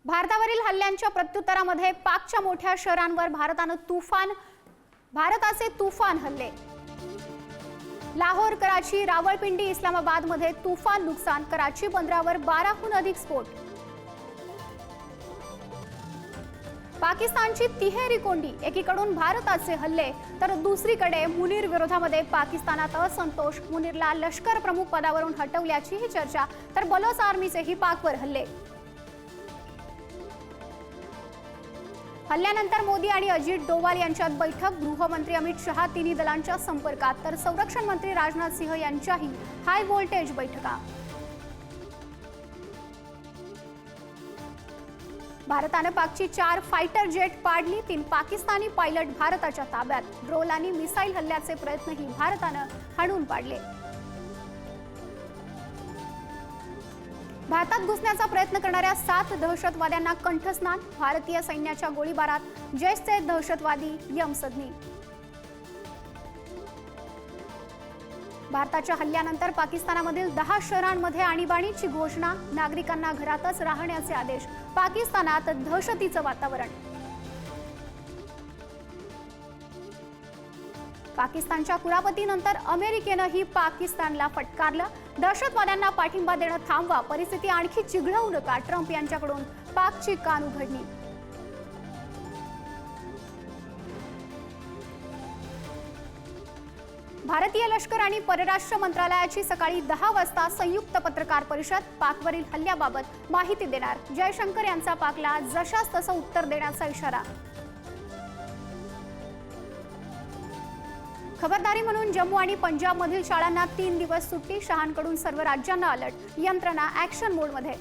भारतावरील हल्ल्यांच्या प्रत्युत्तरामध्ये पाकच्या मोठ्या शहरांवर भारताचे तुफान हल्ले। लाहोर, कराची, रावळपिंडी, इस्लामाबादमध्ये तुफान नुकसान। कराची बंदरावर 12हून अधिक स्फोट। पाकिस्तानची तिहेरी कोंडी, एकीकडून भारताचे हल्ले तर दुसरीकडे मुनीर विरोधामध्ये पाकिस्तानात असंतोष। मुनीरला लष्कर प्रमुख पदावरून हटवल्याची ही चर्चा, तर बलोच आर्मीचेही पाकवर हल्ले। हल्ल्यानंतर मोदी आणि अजित डोवाल यांच्यात बैठक। गृहमंत्री अमित शहा तिन्ही दलांच्या संपर्कात, तर संरक्षण मंत्री राजनाथ सिंह यांच्याही हाय व्होल्टेज बैठका। भारताने पाकची 4 फायटर जेट पाडली, 3 पाकिस्तानी पायलट भारताच्या ताब्यात। ड्रोन आणि मिसाईल हल्ल्याचे प्रयत्नही भारताने हाणून पाडले। भारतात घुसण्याचा प्रयत्न करणाऱ्या 7 दहशतवाद्यांना कंठस्नान। भारतीय सैन्याच्या गोळीबारात जैशचे दहशतवादी यमसदनी। भारताच्या हल्ल्यानंतर पाकिस्तानामधील 10 शहरांमध्ये आणीबाणीची घोषणा। नागरिकांना घरातच राहण्याचे आदेश। पाकिस्तानात दहशतीचं वातावरण। पाकिस्तानच्या कुरापतीनंतर अमेरिकेनंही पाकिस्तानला फटकारलं। दहशतवाद्यांना पाठिंबा देणं थांबवा, परिस्थिती आणखी चिघळवू नका, ट्रम्प यांच्याकडून पाकची कान उघडणी। भारतीय लष्कर आणि परराष्ट्र मंत्रालयाची सकाळी 10 वाजता संयुक्त पत्रकार परिषद। पाकवरील हल्ल्याबाबत माहिती देणार। जयशंकर यांचा पाकला जशास तसं उत्तर देण्याचा इशारा। खबरदारी म्हणून जम्मू आणि पंजाबमधील शाळांना 3 दिवस सुट्टी। शहांकडून सर्व राज्यांना अलर्ट, यंत्रणा ॲक्शन मोडमध्ये।